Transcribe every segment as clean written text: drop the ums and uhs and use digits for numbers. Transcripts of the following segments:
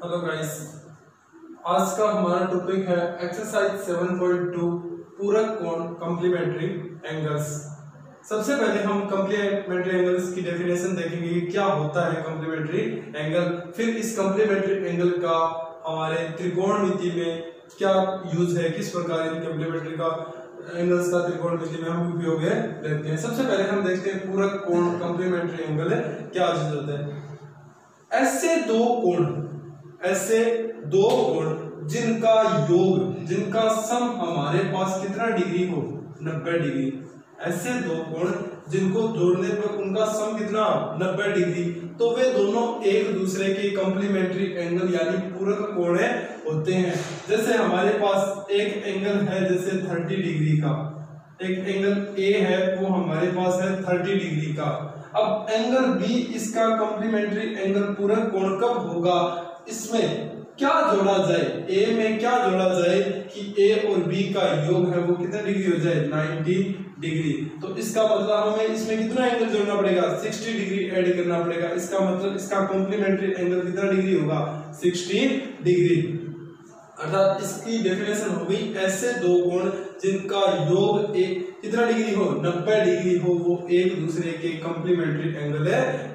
Hello guys, आज का हमारा टॉपिक है एक्सरसाइज 7.2 पूरक कोण कॉम्प्लीमेंट्री एंगल्स। सबसे पहले हम कॉम्प्लीमेंट्री एंगल्स की डेफिनेशन देखेंगे कि क्या होता है कॉम्प्लीमेंट्री एंगल। फिर इस कॉम्प्लीमेंट्री एंगल का हमारे त्रिकोणमिति में क्या यूज है, किस प्रकार इन कॉम्प्लीमेंट्री का एंगल्स का त्रिकोणमिति में हम उपयोग लेते हैं। सबसे पहले हम देखते हैं पूरक कोण कॉम्प्लीमेंट्री एंगल है क्या चीज होता है। ऐसे दो कोण जिनका योग, जिनका सम हमारे पास कितना डिग्री हो, 90 डिग्री। ऐसे दो कोण जिनको जोड़ने पर उनका सम कितना, 90 डिग्री, तो वे दोनों एक दूसरे के कॉम्प्लीमेंट्री एंगल यानी पूरक कोण होते हैं। जैसे हमारे पास एक एंगल है जैसे 30 डिग्री का, एक एंगल ए है वो हमारे पास है 30 डिग्री का। अब एंगल बी इसका कॉम्प्लीमेंट्री एंगल पूरक कोण कब होगा, इसमें क्या जोड़ा जाए, ए में क्या जोड़ा जाए कि ए और बी का योग है वो कितना डिग्री हो जाए, 90 डिग्री। तो इसका मतलब हमें इसमें कितना एंगल जोड़ना पड़ेगा, 60 डिग्री ऐड करना पड़ेगा। इसका मतलब इसका कॉम्प्लीमेंट्री एंगल कितना डिग्री होगा, 60 डिग्री। अर्थात इसकी डेफिनेशन हो गई ऐसे दो कोण जिनका योग कितना डिग्री हो, 90 डिग्री हो, वो एक दूसरे के कॉम्प्लीमेंट्री एंगल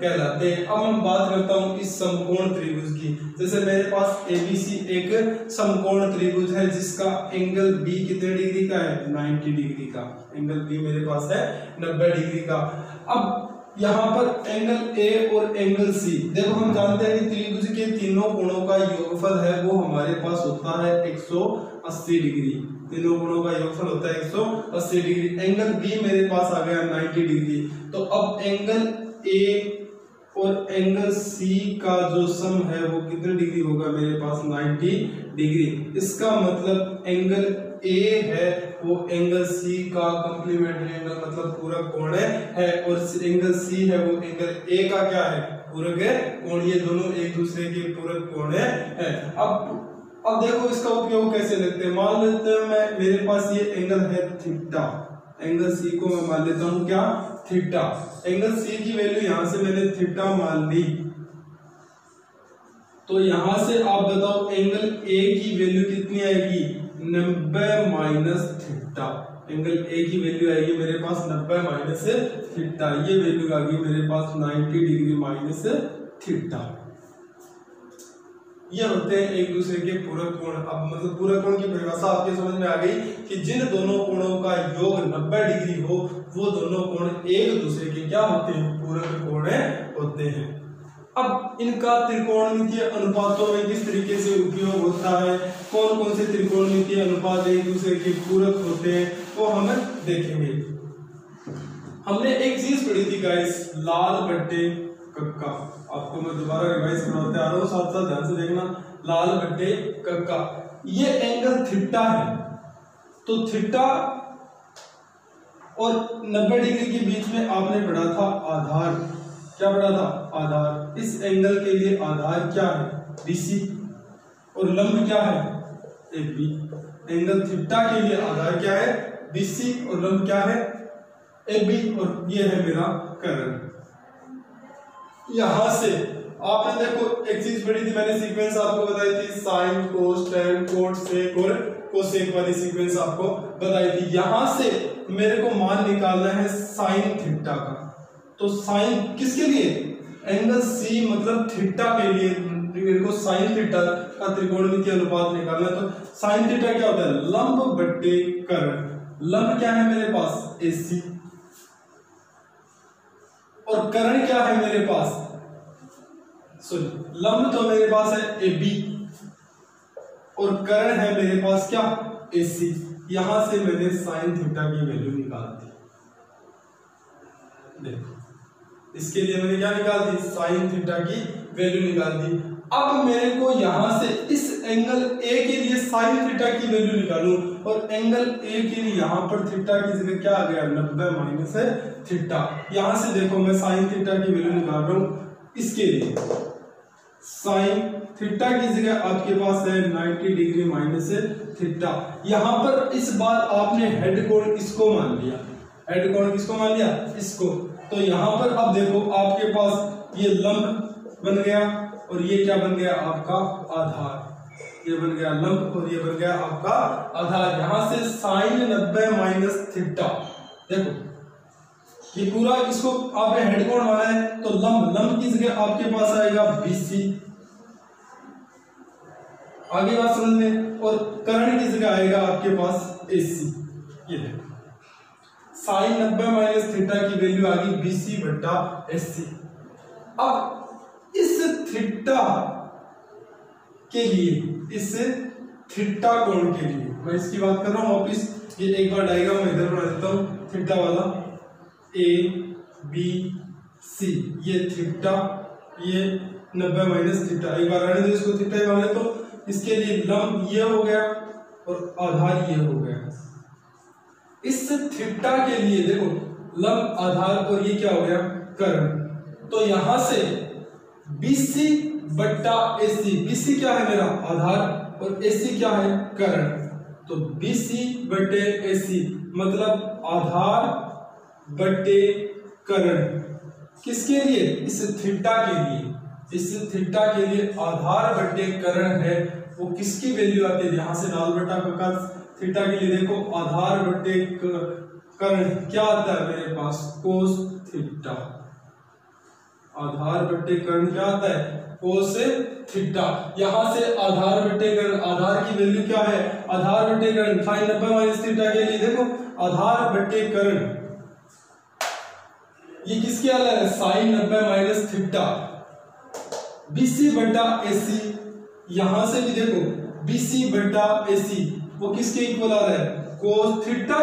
कहलाते हैं। अब मैं बात करता हूं इस समकोण त्रिभुज की। जैसे मेरे पास एबीसी एक समकोण त्रिभुज है जिसका एंगल बी कितने डिग्री का है, 90 डिग्री का। एंगल बी मेरे पास है 90 डिग्री का। अब यहाँ पर एंगल ए और एंगल सी, देखो हम जानते हैं कि त्रिभुज के तीनों कोणों का योगफल है वो हमारे पास होता है 180 डिग्री। तीनों कोणों का योगफल होता है 180 डिग्री। एंगल बी मेरे पास आ गया 90 डिग्री। तो अब एंगल ए और एंगल सी का जो सम है वो कितने डिग्री होगा, मेरे पास 90 डिग्री। इसका मतलब एंगल ए है वो एंगल सी का कॉम्प्लीमेंट्री एंगल मतलब पूरक कोण है, और एंगल सी है वो एंगल ए का क्या है, पूरक कोण। ये दोनों एक दूसरे के पूरक कोण है। अब देखो इसका उपयोग कैसे लगते हैं। मान लेते हैं मेरे पास ये एंगल है थीटा, एंगल सी को मैं मान लेता हूं क्या, थीटा। एंगल सी की वैल्यू यहां से मैंने थीटा मान ली, तो यहां से आप बताओ एंगल ए की वैल्यू कितनी आएगी, 90 माइनस थीटा। एंगल ए की वैल्यू आएगी मेरे पास 90 माइनस थीटा। ये वैल्यू आ गई मेरे पास 90 डिग्री माइनस थीटा। ये होते हैं एक दूसरे के पूरक कोण। अब मतलब पूरक कोण की परिभाषा आपके समझ में आ गई कि जिन दोनों कोणों का योग 90 डिग्री हो वो दोनों कोण एक दूसरे के क्या होते हैं, पूरक कोण होते हैं। अब इनका त्रिकोणमितीय अनुपातों में किस तरीके से उपयोग होता है, कौन कौन से त्रिकोणमितीय अनुपात एक दूसरे के पूरक होते हैं वो हम देखेंगे। हमने एक चीज पढ़ी थी गाइस, लाल बट्टे कक्का। आपको मैं दोबारा रिवाइज करवाते आ रहा हूँ, साथ साथ ध्यान से देखना। लाल बट्टे कक्का, ये एंगल थीटा है, तो थीटा और 90 डिग्री के बीच में आपने पढ़ा था आधार। क्या पढ़ा था, आधार। इस एंगल के लिए आधार क्या है, बीसी, और लंब क्या है, एबी। एंगल थीटा के लिए आधार क्या है, बीसी, और लंब क्या है, एबी, और ये है मेरा कर्ण। यहां से आपने देखो एक चीज पढ़ी थी मैंने, सीक्वेंस आपको बताई थी, sine cos tan cot sec और कोसेक वाली सीक्वेंस आपको बताई थी। यहां से मेरे को मान निकालना है साइन थीटा का। तो साइन किसके लिए, एंगल सी मतलब थीटा के लिए मेरे को साइन थीटा का त्रिकोणमितीय अनुपात निकालना है। तो साइन थीटा क्या होता है, लंब बट्टे कर्ण। लंब क्या है मेरे पास, एसी, और कर्ण क्या है मेरे पास, सॉरी लंब तो मेरे पास है एबी और कर्ण है मेरे पास क्या, एसी। यहां से मैंने साइन थीटा की वैल्यू निकाल दी। देखो इसके लिए मैंने क्या निकाल दी, साइन थीटा की वैल्यू निकाल दी। अब मेरे को यहां से इस एंगल ए के लिए साइन थीटा की वैल्यू निकालूं, और एंगल ए के लिए यहां पर थीटा की जगह क्या आ गया, 90 माइनस थीटा। यहां से देखो मैं साइन थीटा की वैल्यू निकाल रहा हूं। इसके लिए साइन थीटा की जगह आपके पास है 90 डिग्री माइनस थीटा। यहां पर इस बार आपने हेड कोण इसको मान लिया, हेड कोण किसको मान लिया, इसको। तो यहां पर अब देखो आपके पास ये लंब बन गया और ये क्या बन गया आपका आधार, ये बन गया लंब और ये बन गया आपका आधार। यहां से साइन 90 माइनस थीटा, देखो ये पूरा इसको आपने हेड कोण माना है तो लंब की जगह आपके पास आएगा BC, आगे बात समझ में, और कर्ण की जगह आएगा आपके पास AC। ये देखो साइन 90 माइनस थीटा की वैल्यू आ गई BC बट्टा AC। अब इस थीटा के लिए, इस थीटा कोण के लिए मैं इसकी बात कर रहा हूं वापिस, ये एक बार डायग्राम में इधर बना देता हूं, थीटा वाला ABC, ये थीटा, ये 90 माइनस थीटा, एक बार रहने दो इसको थीटा ही मान ले, तो इसके लिए लंब ये हो गया और आधार ये हो गया। इस थीटा के लिए देखो लंब आधार और ये क्या हो गया कर्ण, तो यहां से BC बट्टा AC, BC क्या है मेरा आधार और AC क्या है कर्ण, तो BC बट्टे AC मतलब आधार बट्टे कर्ण, किसके लिए, इस थीटा के लिए, इस थीटा के लिए आधार बट्टे कर्ण है, वो किसकी वैल्यू आती है, यहां से लाल बट्टा का थीटा के लिए देखो आधार बट्टे कर्ण क्या आता है मेरे पास कोस थीटा, आधार बट्टे कर्ण क्या आता है कोस थीटा। यहां से आधार बट्टे कर्ण, आधार की वैल्यू क्या है, आधार बट्टे कर्ण साइन 90 माइनस थीटा के लिए देखो आधार बट्टे कर्ण ये किसके आ रहा है साइन 90 माइनस थीटा, BC बट्टा AC, यहां से भी देखो BC बट्टा AC वो किसके इक्वल आ रहा है कोस थीटा,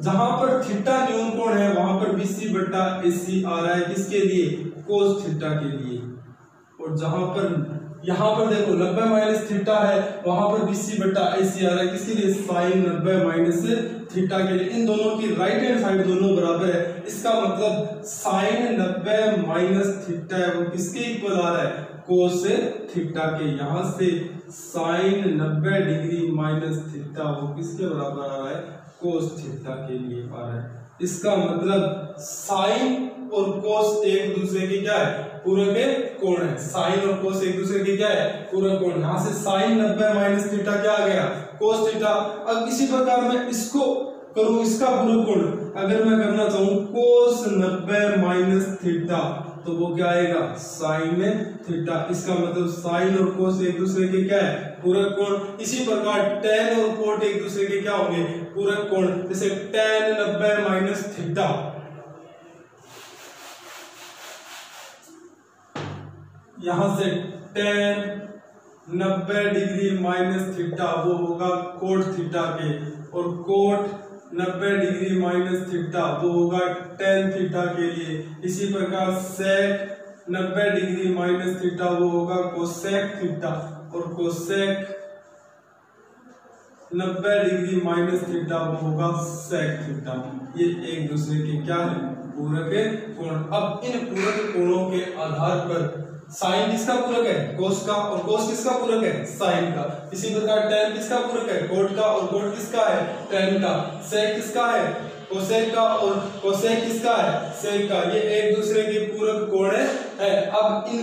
जहां पर थीटा न्यून कोण है वहां पर BC बट्टा AC आ रहा है किसके लिए कोस थीटा के लिए, और जहां पर यहां पर देखो 90 माइनस थीटा है वहां पर BC बट्टा AC आ रहा है किसके लिए साइन 90 माइनस थीटा के लिए। इन दोनों की राइट हैंड साइड दोनों बराबर है, इसका मतलब साइन 90 माइनस थीटा है वो किसके इक्वल आ रहा है कोस थीटा के। यहां से साइन 90 डिग्री माइनस थीटा वो किसके बराबर आ रहा है कोस थीटा के लिए आ रहा है। इसका मतलब साइन और कोस एक दूसरे के क्या है पूरक कोण है, साइन और कोस एक दूसरे के क्या है पूरक कोण। यहां से साइन 90 माइनस थीटा क्या आ गया कोस थीटा। अब इसी प्रकार मैं इसको करूं इसका पूरक कोण, अगर मैं करना चाहूं कोस 90 माइनस थीटा तो वो क्या आएगा साइन थीटा। इसका मतलब साइन और कोस एक दूसरे के क्या है पूरक कोण। इसी प्रकार tan और कोट एक दूसरे के क्या होंगे पूरक कोण, जैसे tan 90 माइनस थीटा यहां से tan 90 डिग्री माइनस थीटा वो होगा कोट थीटा के, और कोट 90 डिग्री माइनस थीटा वो होगा tan थीटा के लिए। इसी प्रकार sec 90 डिग्री माइनस थीटा वो होगा cosec थीटा, और cosec 90 डिग्री माइनस थीटा वो होगा sec थीटा। ये एक दूसरे के क्या है पूरक कोण। अब इन पूरक कोणों के आधार पर साइन किसका पूरक है कोस का, और कोस किसका पूरक है साइन का। इसी प्रकार tan किसका पूरक है कोट का, और कोट किसका है tan का। sec किसका है कोसेक का, और कोसेक किसका है सेक का। ये एक दूसरे के पूरक कोण है। अब इन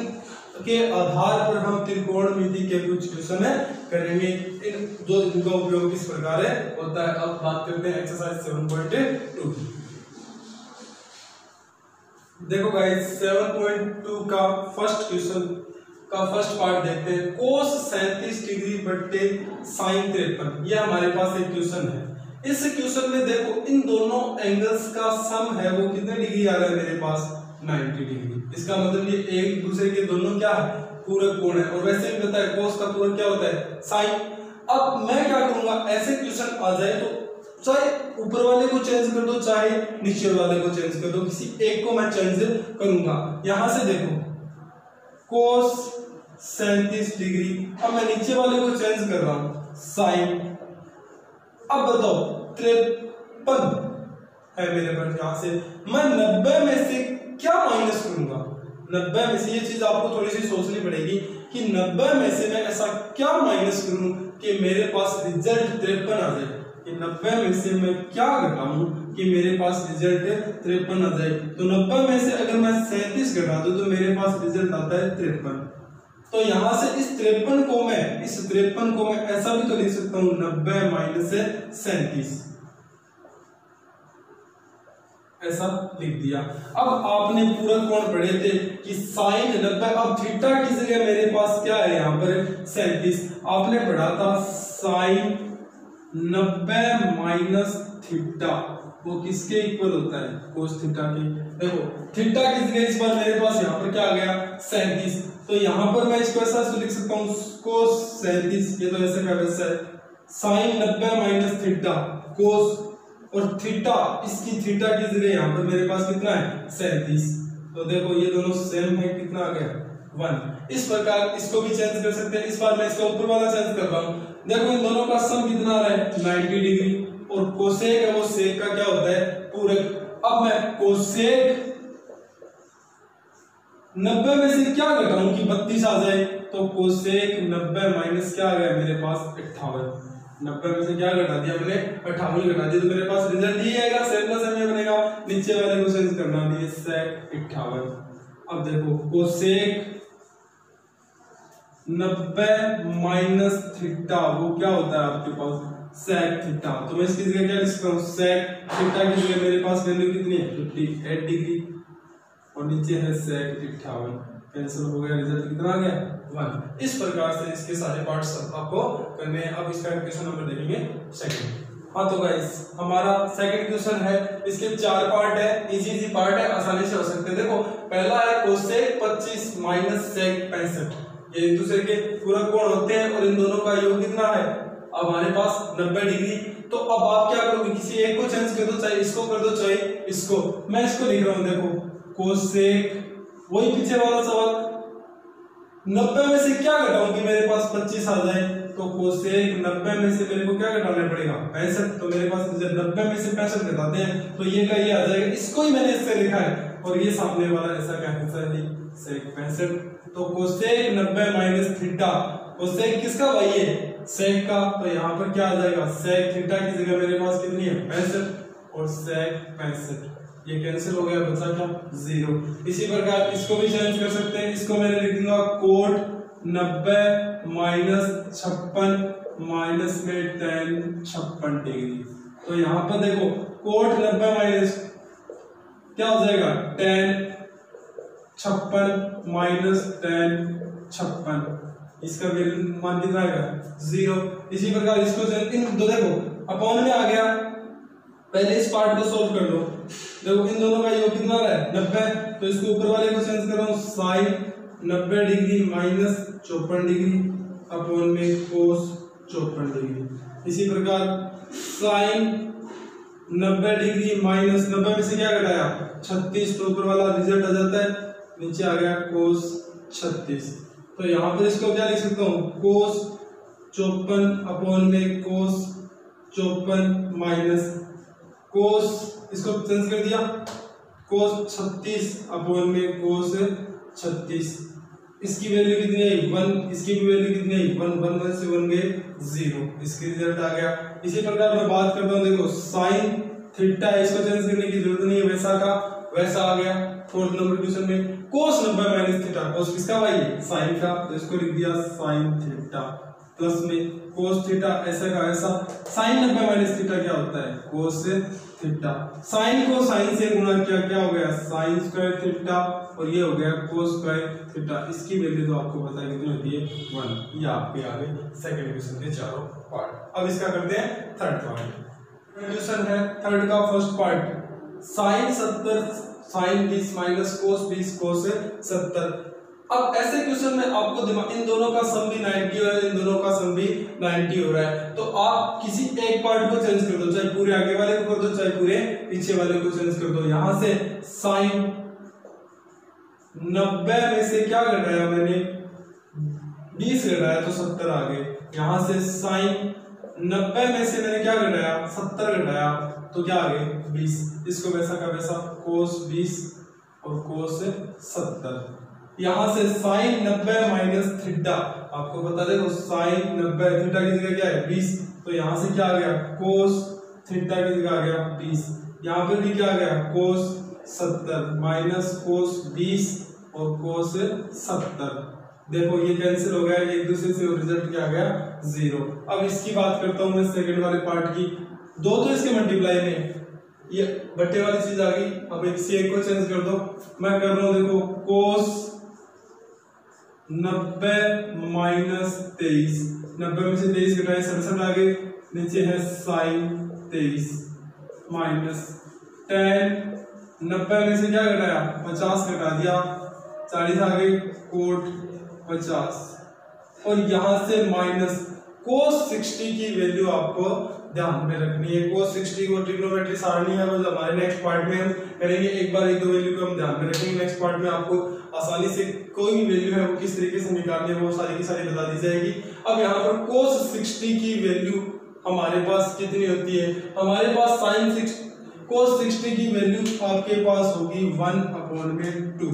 के आधार पर हम त्रिकोणमिति के कुछ क्वेश्चन करेंगे, इन जो इनका उपयोग किस प्रकार होता है। अब बात करते हैं एक्सरसाइज 7.2। देखो गाइस 7.2 का फर्स्ट क्वेश्चन का फर्स्ट पार्ट देखते हैं। कोस 37 डिग्री बट्टे साइन 53, यह हमारे पास एक क्वेश्चन है। इस क्वेश्चन में देखो इन दोनों एंगल्स का सम है वो कितने डिग्री आ रहा है मेरे पास 90 डिग्री। इसका मतलब ये एक दूसरे के दोनों क्या है पूरक कोण है, और वैसे भी पता है कोस का पूरक क्या होता है साइन। अब मैं क्या करूंगा ऐसे क्वेश्चन आ जाए तो चाहे ऊपर वाले को चेंज कर दो चाहे नीचे वाले को चेंज कर दो, किसी एक को मैं चेंज करूंगा। यहां से देखो कोस 37 डिग्री, अब मैं नीचे वाले को चेंज कर रहा हूं साइन। अब बताओ 53 है मेरे पास, यहां से मैं 90 में से क्या माइनस करूंगा। 90 में से ये चीज आपको थोड़ी सी सोचनी पड़ेगी कि 90 में से मैं ऐसा क्या माइनस करूं कि मेरे पास रिजल्ट 53 आ जाए। कि 90 में से मैं क्या घटाऊं कि मेरे पास रिजल्ट 53 आ जाए। तो 90 में से अगर मैं 37 घटा दूं तो मेरे पास रिजल्ट आता है 53। तो यहां से इस 53 को मैं ऐसा भी तो लिख सकता हूं 90 माइनस 37, ऐसा लिख दिया। अब आपने पूरा कोण पढ़े थे कि साइन 90, अब थीटा की जगह मेरे पास क्या है यहाँ पर 37। आपने पढ़ा था साइन 90 माइनस थीटा वो किसके इक्वल होता है, कोस थीटा के। देखो थीटा की जगह इस बार मेरे पास यहाँ पर क्या आ गया 37, तो यहाँ पर मैं इसको ऐसा लिख सकता हूँ कोस 37, ये तो ऐसे का वैसा है, साइन 90 माइनस थीटा कोस, और थीटा इसकी थीटा की जगह यहाँ पर मेरे पास कितना है 37। तो देखो ये दोनों सेम है, कितना आ गया 1। इस प्रकार इसको भी चेंज कर सकते हैं। इस बार मैं इसका ऊपर वाला चेंज कर रहा हूँ। देखो इन दोनों का सम कितना आ रहा है 90 डिग्री, और कोसेक है वो सेक का क्या होता है पूरक। अब मैं कोसेक 90 में से क्या घटाऊं कि 32 आ जाए, तो कोसेक 90 माइनस क्या आ गया मेरे पास 58। 90 में से क्या घटा दिया मैंने 58 घटा दिया, तो मेरे पास रिजल्ट ये आएगा, सेम का सेम ये बनेगा। नीचे वाले को चेंज करना है सेक 58। अब देखो कोसेक 90 माइनस थीटा वो क्या होता है आपके पास सेक थीटा, तो मैं इसकी जगह क्या लिख सकता हूँ सेक थीटा की जगह मेरे पास वैल्यू कितनी है 58 डिग्री, और नीचे है सेक 58, कैंसिल हो गया, रिजल्ट कितना आ गया 1। इस प्रकार से इसके सारे पार्ट्स आपको करने हैं। अब इसका क्वेश्चन नंबर देखेंगे सेकंड। हाँ तो गाइस हमारा सेकंड क्वेश्चन है, इसके 4 पार्ट है, इजी पार्ट है, आसानी से हो सकते हैं। देखो पहला है कोसेक 25 माइनस सेक 65, ये एक दूसरे के पूरक कोण होते हैं और इन दोनों का योग कितना है अब हमारे पास 90 डिग्री। तो अब आप क्या करोगे, किसी एक को चेंज कर दो, चाहे इसको कर दो चाहे इसको। मैं इसको लिख रहा हूं, देखो कोसेक, वही पीछे वाला सवाल, 90 में से क्या घटाऊं कि मेरे पास 25 आ जाए, तो कोसेक 90 में से मेरे को क्या घटाना पड़ेगा 65, तो मेरे पास जब 90 में से 65 घटाते हैं तो ये का ये आ जाएगा, इसको ही मैंने इससे लिखा है, और ये सामने वाला ऐसा क्या है सेक 65। तो कोसेक 90 माइनस थीटा, कोसेक किसका भाई है सेक का, तो यहाँ पर क्या आ जाएगा सेक थीटा की जगह मेरे पास कितनी है 65, और सेक 65 ये कैंसिल हो गया, बचा क्या 0। इसी प्रकार इसको भी चेंज कर सकते हैं, इसको मैंने लिख दूंगा कोट 90 माइनस 56 माइनस में tan 56 डिग्री। तो यहाँ पर देखो कोट 90 माइनस क्या हो जाएगा tan 56 माइनस tan 56, इसका मान कितना आएगा 0। इसी प्रकार इसको इन दो देखो अपॉन में आ गया, पहले इस पार्ट को सोल्व कर लो। देखो इन दोनों का योग कितना रहा है 90, तो इसको ऊपर वाले को चेंज कर रहा हूं sine 90 degree minus 54 degree upon में कोस 54 डिग्री। इसी प्रकार साइन 90 डिग्री माइनस 90 में से क्या घटाया 36, तो ऊपर वाला रिजल्ट आ जाता है, नीचे आ गया कोस 36। तो यहाँ पर इसको क्या लिख सकता हूँ कोस 54 अपॉन में कोस 54 माइनस कोस, इसको चेंज कर दिया कोस 36 अपॉन में कोस 36, इसकी वैल्यू कितनी है 1, इसकी भी वैल्यू कितनी है 1, 1 से 1 गए 0, इसकी रिजल्ट आ गया। इसी प्रकार मैं बात करता हूँ, देखो साइन थीटा, इसको चेंज करने की जरूरत नहीं है, वैसा का वैसा आ गया। फोर्थ नंबर क्वेश्चन में कोस 90 माइनस थीटा, कोस किसका भाई है साइन का, तो इसको लिख दिया साइन थीटा प्लस में कोस थीटा ऐसा का ऐसा। साइन 90 माइनस थीटा क्या होता है कोस थीटा, साइन को साइन से गुणा किया क्या हो गया साइन स्क्वायर थीटा, और ये हो गया कोस स्क्वायर थीटा। इसकी वैल्यू तो आपको पता है कितनी होती है 1। ये आपके आगे सेकंड क्वेश्चन के चारों पार्ट। अब इसका करते हैं थर्ड पार्ट। क्वेश्चन है थर्ड का first part, sine 70 sine 20 minus cos 20 cos 70। अब ऐसे क्वेश्चन में आपको दिमाग, इन दोनों का सम भी 90 हो रहा है, इन दोनों का सम भी 90 हो रहा है, तो आप किसी एक पार्ट को चेंज कर दो, चाहे पूरे आगे वाले को कर दो चाहे पूरे पीछे वाले को चेंज कर दो। यहां से साइन 90 में से क्या घटाया मैंने 20 घटाया तो 70 आ गए। यहां से साइन 90 में से मैंने क्या घटाया 70 घटाया तो क्या आ गए 20, इसको वैसा का वैसा कोस 20 और कोस 70। यहां से साइन 90 माइनस थीटा, आपको बता दे साइन 90 थीटा की जगह क्या है 20, तो यहां से क्या आ गया कोस थीटा की जगह आ गया 20। यहां पर भी क्या आ गया कोस 70 माइनस कोस 20 और कोस 70। देखो ये कैंसिल हो गया, एक दूसरे से रिजल्ट क्या आ गया 0। अब इसकी बात करता हूं मैं सेकंड वाले पार्ट की। दो तो इसके मल्टीप्लाई में, ये बट्टे वाली चीज आ गई। अब इसी एक को चेंज कर दो, मैं कर रहा हूं देखो कोस 90 माइनस 23, 90 में से 23 घटाए 67 आ गए, नीचे है साइन 23 माइनस tan 90 में से क्या घटाया 50 घटा दिया 40 आ गई कोट 50, और यहां से माइनस cos 60 की वैल्यू आपको ध्यान में रखनी है। cos 60 को ट्रिग्नोमेट्री सारणी है, मतलब हमारे नेक्स्ट पार्ट में हम करेंगे। एक बार एक दो वैल्यू को हम ध्यान में रखेंगे, नेक्स्ट पार्ट में आपको आसानी से कोई भी वैल्यू है वो किस तरीके से निकालनी है वो सारी की सारी बता दी जाएगी। अब यहाँ पर cos 60 की वैल्यू हमारे पास कितनी होती है, हमारे पास sin 60 cos 60 की वैल्यू आपके पास होगी 1/2।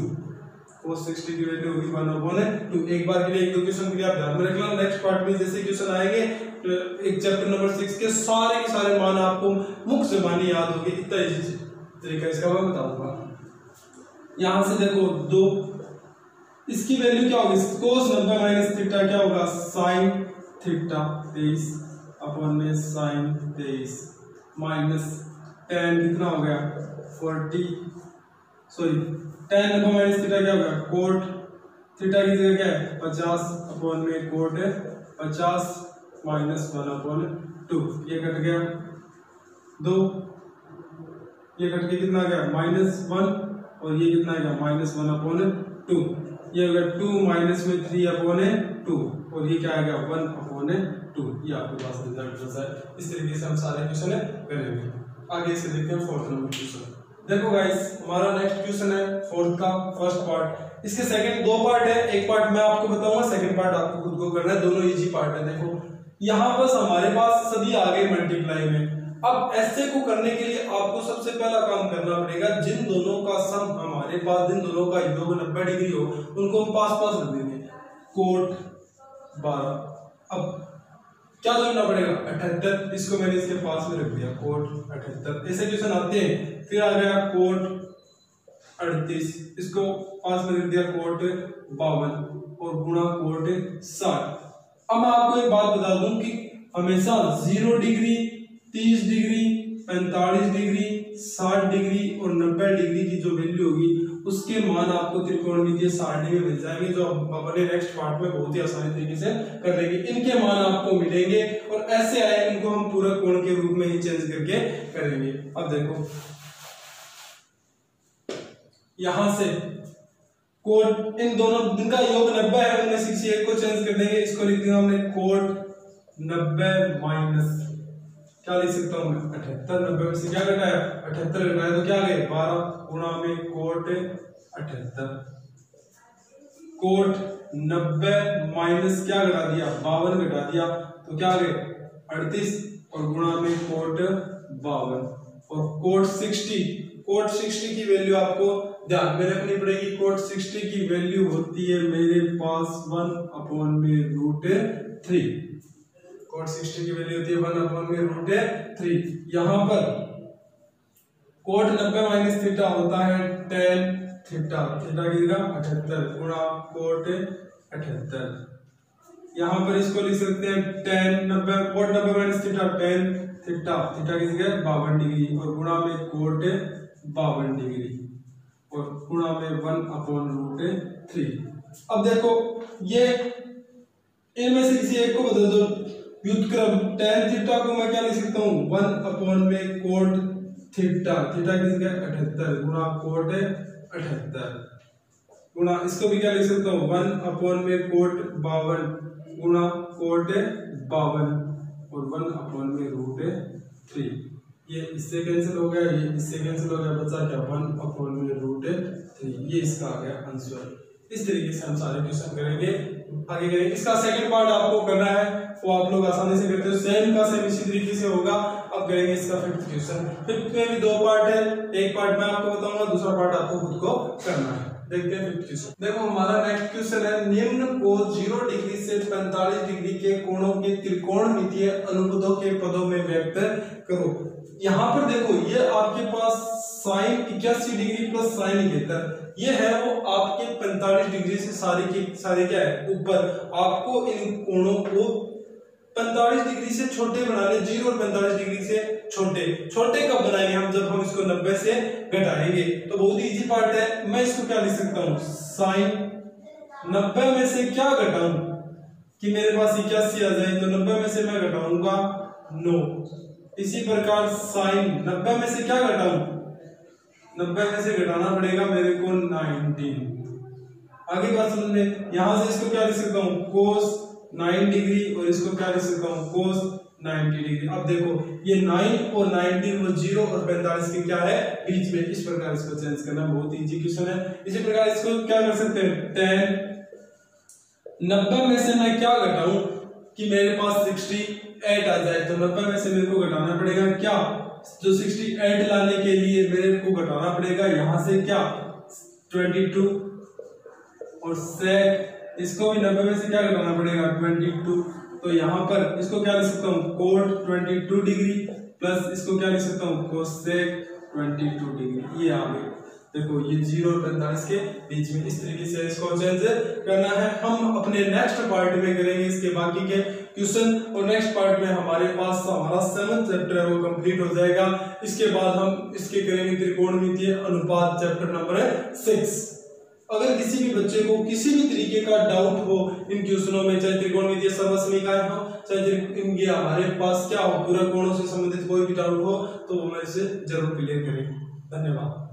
cos 60 की वैल्यू होगी 1/2। एक बार के लिए एक दो क्वेश्चन के लिए आप ध्यान में रखना, नेक्स्ट पार्ट में जैसे क्वेश्चन आएंगे तो एक चैप्टर नंबर 6 के सारे मान आपको मुख्य से मानी याद होगी। इतना इजी तरीका इसका मैं बताऊंगा। यहां से देखो दो, इसकी वैल्यू क्या होगी, cos 90 माइनस थीटा क्या होगा sin theta 23 sin 23 minus tan कितना हो गया tan 90 माइनस थीटा क्या होगा कोट थीटा की जगह क्या है 50 में कोट है 50 माइनस 1/2, ये कट गया 2, ये कट के कितना आ गया -1, और ये कितना आएगा -1/2, ये हो गया 2 माइनस में 3/2, और ये क्या आएगा 1/2। ये आपके पास रिजल्ट बचा है। इस तरीके से हम सारे क्वेश्चन करेंगे। आगे से देखते हैं फोर्थ नंबर क्वेश्चन। देखो गाइस हमारा नेक्स्ट क्वेश्चन है फोर्थ का फर्स्ट पार्ट। इसके सेकंड दो पार्ट है, एक पार्ट मैं आपको बताऊंगा, सेकंड पार्ट आपको खुद को करना है। दोनों इजी पार्ट है। देखो यहाँ बस हमारे पास सभी आ गए मल्टीप्लाई में। अब ऐसे को करने के लिए आपको सबसे पहला काम करना पड़ेगा, जिन दोनों का सम हमारे पास, जिन दोनों का योग 90 डिग्री हो उनको हम पास पास रख देंगे। कोट 12, अब क्या जोड़ना पड़ेगा 78, इसको मैंने इसके पास में रख दिया कोट 78। ऐसे क्वेश्चन आते हैं। फिर आ गया कोट 38, इसको पास में रख दिया कोट 52 और गुणा कोट 60। अब मैं आपको एक बात बता दूं कि हमेशा 0 डिग्री 30 डिग्री 45 डिग्री 60 डिग्री और 90 डिग्री की जो वैल्यू होगी उसके मान आपको त्रिकोणमितीय सारणी में मिल जाएंगे, जो अपने नेक्स्ट पार्ट में बहुत ही आसानी तरीके से कर लेंगे। इनके मान आपको मिलेंगे और ऐसे आए इनको हम पूरा कोण के रूप में ही चेंज करके करेंगे। अब देखो यहां से कोट इन दोनों जिनका योग 90 है उनमें से किसी एक को चेंज कर देंगे। इसको लिख दिया हमने कोट 90 माइनस क्या लिख सकता हूं मैं 78। 90 में से क्या घटाया 78 घटाया तो क्या आ गए 12 गुणा में कोट 78। कोट 90 माइनस क्या घटा दिया 52 घटा दिया तो क्या आ गए 38 और गुणा में कोट 52 और कोट 60 की वैल्यू आपको ध्यान में रखनी पड़ेगी। कोट 60 की वैल्यू होती है मेरे पास 1/√3। कोट 60 की वैल्यू होती है 1/√3। यहां पर कोट 90 माइनस थीटा होता है tan थीटा, थीटा की जगह 78 गुणा कोट 78। यहां पर इसको लिख सकते हैं tan 90 cot 90 minus theta tan theta, theta की जगह 52 डिग्री और गुणा में कोट 52 डिग्री और गुणा में 1/√3। अब देखो ये इनमें से किसी एक को बदल दो व्युत्क्रम। tan थीटा को मैं क्या लिख सकता हूँ 1 कोट थीटा, थीटा की जगह 78 गुणा कोट 78 गुणा इसको भी क्या लिख सकता हूँ 1 कोट 52 गुणा कोट 52 और 1/√3। ये इससे कैंसिल हो गया, ये इससे कैंसिल हो गया, बचा क्या 1/√3। ये इसका आ गया आंसर। इस तरीके से हम सारे क्वेश्चन करेंगे। आगे करेंगे इसका सेकंड पार्ट आपको करना है, वो आप लोग आसानी से करते हो, सेम का सेम इसी तरीके से होगा। अब करेंगे इसका फिफ्थ क्वेश्चन। फिफ्थ में भी दो पार्ट है, एक पार्ट मैं आपको बताऊंगा, दूसरा पार्ट आपको खुद को करना है। देखते हैं फिफ्थ क्वेश्चन। देखो हमारा नेक्स्ट क्वेश्चन है, निम्न को 0 डिग्री से 45 डिग्री के कोणों के त्रिकोणमितीय अनुपदों के पदों में व्यक्त करो। यहाँ पर देखो ये आपके पास साइन 81 डिग्री प्लस साइन 71, ये है वो आपके 45 डिग्री से सारे के सारे क्या है ऊपर। आपको इन कोणों को 45 डिग्री से छोटे बनाने, 0 और 45 डिग्री से छोटे। छोटे कब बनाएंगे हम, जब हम इसको 90 से घटाएंगे। तो बहुत इजी पार्ट है, मैं इसको क्या लिख सकता हूँ, साइन 90 में से क्या घटाऊं कि मेरे पास 81 आ जाए, तो 90 में से मैं घटाऊंगा 9। इसी प्रकार साइन 90 में से क्या घटाऊं, 90 में से घटाना पड़ेगा मेरे को 19। आगे बात समझ में, यहां से इसको क्या लिख सकता हूं, कोस 9 डिग्री, और इसको क्या लिख सकता हूं, कोस 90 डिग्री। अब देखो ये 9 और 19 वो 0 और 45 के क्या है बीच में, इस प्रकार इसको चेंज करना बहुत इजी क्वेश्चन है। इसी प्रकार इसको क्या कर सकते हैं, 10 90 में से मैं क्या घटाऊं कि मेरे पास 68 आ जाए, तो 90 में से मेरे को घटाना पड़ेगा क्या, जो 68 लाने के लिए मेरे को घटाना पड़ेगा यहां से क्या 22, और सेक इसको भी 90 में से क्या घटाना पड़ेगा 22। तो यहाँ पर इसको क्या लिख सकता हूँ, कोट 22 डिग्री प्लस इसको क्या लिख सकता हूँ, कोसेक 22 डिग्री। ये आ गई, देखो ये 0 और 45 के बीच में, इस तरीके से इसको चेंज करना है। हम अपने नेक्स्ट पार्ट में करेंगे इसके बाकी के क्वेश्चन, और नेक्स्ट पार्ट में हमारे पास हमारा 7th चैप्टर है वो कंप्लीट हो जाएगा। इसके बाद हम इसके करेंगे त्रिकोणमितीय अनुपात चैप्टर नंबर 6। अगर किसी भी बच्चे को किसी भी तरीके का डाउट हो इन क्वेश्चनों में, चाहे त्रिकोणमितीय सर्वसमीकरण हो, चाहे इनके हमारे पास क्या हो पूरा कोणों से संबंधित कोई भी डाउट हो, तो वो मेरे से जरूर क्लियर करें। धन्यवाद।